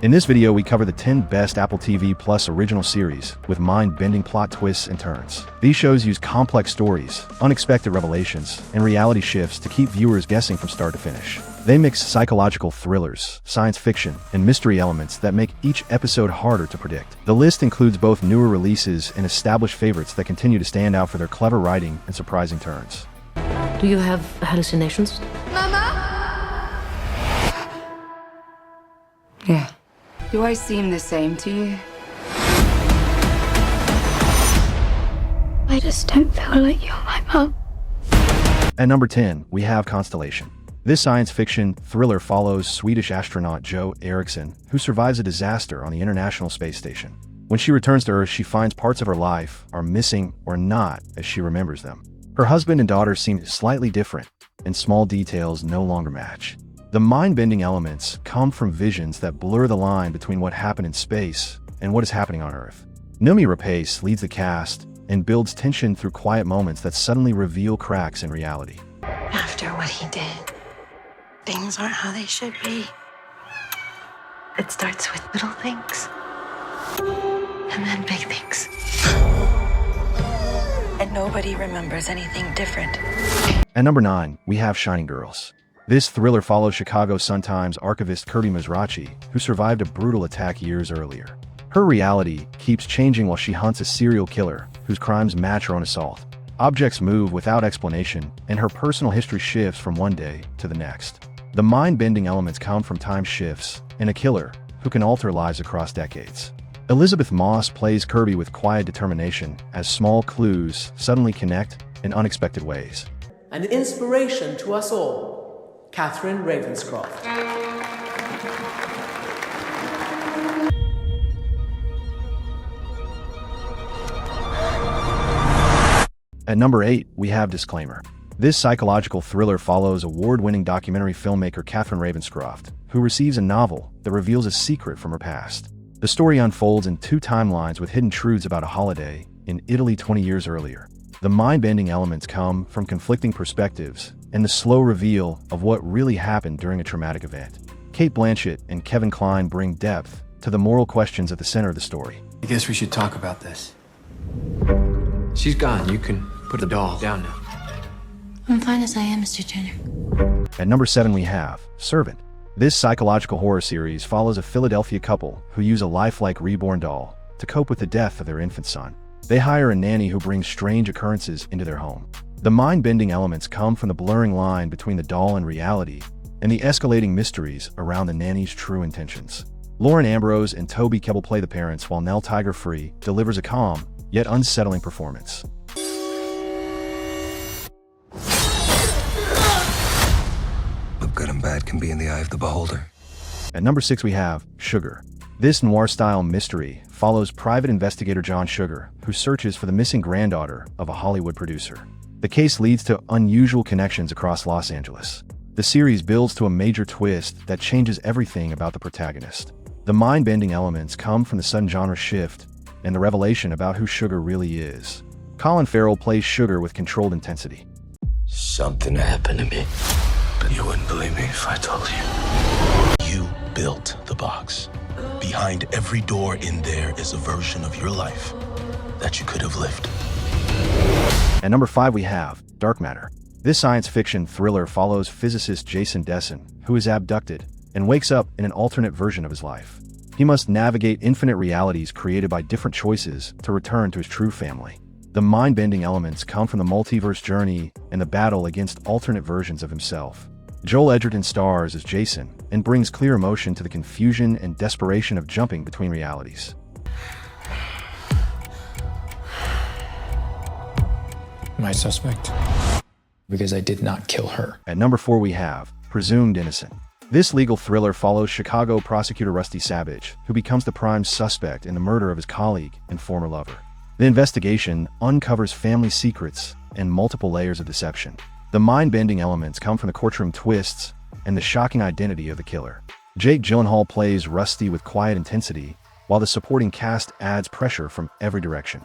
In this video, we cover the 10 best Apple TV Plus original series with mind-bending plot twists and turns. These shows use complex stories, unexpected revelations, and reality shifts to keep viewers guessing from start to finish. They mix psychological thrillers, science fiction, and mystery elements that make each episode harder to predict. The list includes both newer releases and established favorites that continue to stand out for their clever writing and surprising turns. Do you have hallucinations? Mama? Yeah. Do I seem the same to you? I just don't feel like you're my mom. At number 10, we have Constellation. This science fiction thriller follows Swedish astronaut Jo Eriksson, who survives a disaster on the International Space Station. When she returns to Earth, she finds parts of her life are missing or not as she remembers them. Her husband and daughter seem slightly different, and small details no longer match. The mind-bending elements come from visions that blur the line between what happened in space and what is happening on Earth. Noomi Rapace leads the cast and builds tension through quiet moments that suddenly reveal cracks in reality. After what he did, things aren't how they should be. It starts with little things, and then big things. And nobody remembers anything different. At number 9, we have Shining Girls. This thriller follows Chicago Sun-Times archivist Kirby Mizrachi, who survived a brutal attack years earlier. Her reality keeps changing while she hunts a serial killer whose crimes match her own assault. Objects move without explanation, and her personal history shifts from one day to the next. The mind-bending elements come from time shifts and a killer who can alter lives across decades. Elizabeth Moss plays Kirby with quiet determination as small clues suddenly connect in unexpected ways. An inspiration to us all, Catherine Ravenscroft. At number 8, we have Disclaimer. This psychological thriller follows award-winning documentary filmmaker Catherine Ravenscroft, who receives a novel that reveals a secret from her past. The story unfolds in two timelines with hidden truths about a holiday in Italy 20 years earlier. The mind-bending elements come from conflicting perspectives and the slow reveal of what really happened during a traumatic event. Kate Blanchett and Kevin Kline bring depth to the moral questions at the center of the story. I guess we should talk about this. She's gone. You can put the doll down now. I'm fine as I am, Mr. Jenner. At number 7, we have Servant. This psychological horror series follows a Philadelphia couple who use a lifelike reborn doll to cope with the death of their infant son. They hire a nanny who brings strange occurrences into their home. The mind-bending elements come from the blurring line between the doll and reality and the escalating mysteries around the nanny's true intentions. Lauren Ambrose and Toby Kebbell play the parents, while Nell Tiger-Free delivers a calm yet unsettling performance. What good and bad can be in the eye of the beholder. At number 6, we have Sugar. This noir-style mystery follows private investigator John Sugar, who searches for the missing granddaughter of a Hollywood producer. The case leads to unusual connections across Los Angeles. The series builds to a major twist that changes everything about the protagonist. The mind-bending elements come from the sudden genre shift and the revelation about who Sugar really is. Colin Farrell plays Sugar with controlled intensity. Something happened to me, but you wouldn't believe me if I told you. You built the box. Behind every door in there is a version of your life that you could have lived. At number 5, we have Dark Matter. This science fiction thriller follows physicist Jason Dessen, who is abducted and wakes up in an alternate version of his life. He must navigate infinite realities created by different choices to return to his true family. The mind-bending elements come from the multiverse journey and the battle against alternate versions of himself. Joel Edgerton stars as Jason and brings clear emotion to the confusion and desperation of jumping between realities. My suspect? Because I did not kill her. At number 4, we have Presumed Innocent. This legal thriller follows Chicago prosecutor Rusty Savage, who becomes the prime suspect in the murder of his colleague and former lover. The investigation uncovers family secrets and multiple layers of deception. The mind-bending elements come from the courtroom twists and the shocking identity of the killer. Jake Gyllenhaal plays Rusty with quiet intensity, while the supporting cast adds pressure from every direction.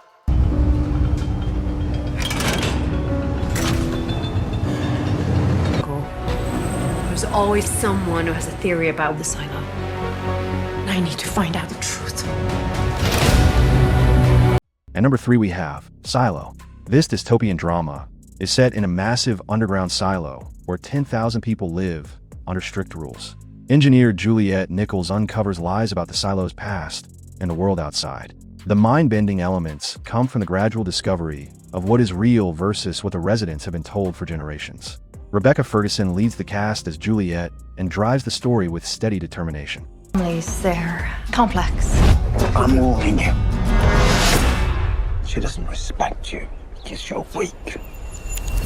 There's always someone who has a theory about the sign-up. I I need to find out the truth. At number 3 we have Silo. This dystopian drama is set in a massive underground silo where 10,000 people live under strict rules. Engineer Juliet Nichols uncovers lies about the silo's past and the world outside. The mind-bending elements come from the gradual discovery of what is real versus what the residents have been told for generations. Rebecca Ferguson leads the cast as Juliet and drives the story with steady determination. Families, they're complex. I'm warning you. She doesn't respect you because you're weak.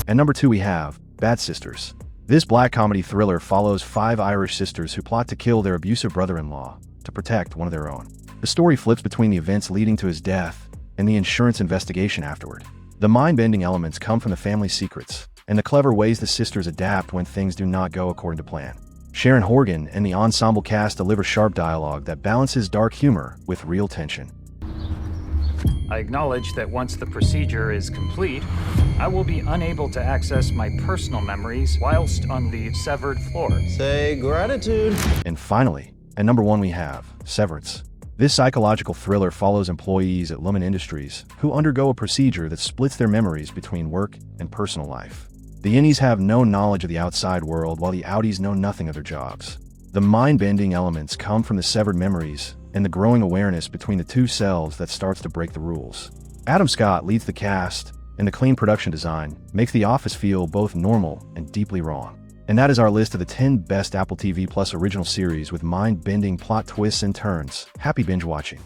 At number 2 we have Bad Sisters. This black comedy thriller follows 5 Irish sisters who plot to kill their abusive brother-in-law to protect one of their own. The story flips between the events leading to his death and the insurance investigation afterward. The mind-bending elements come from the family secrets and the clever ways the sisters adapt when things do not go according to plan. Sharon Horgan and the ensemble cast deliver sharp dialogue that balances dark humor with real tension. I acknowledge that once the procedure is complete, I will be unable to access my personal memories whilst on the severed floor. Say gratitude. And finally, at number 1 we have Severance. This psychological thriller follows employees at Lumen Industries who undergo a procedure that splits their memories between work and personal life. The innies have no knowledge of the outside world while the outies know nothing of their jobs. The mind-bending elements come from the severed memories and the growing awareness between the two selves that starts to break the rules. Adam Scott leads the cast, and the clean production design makes The Office feel both normal and deeply wrong. And that is our list of the 10 best Apple TV Plus original series with mind-bending plot twists and turns. Happy binge watching.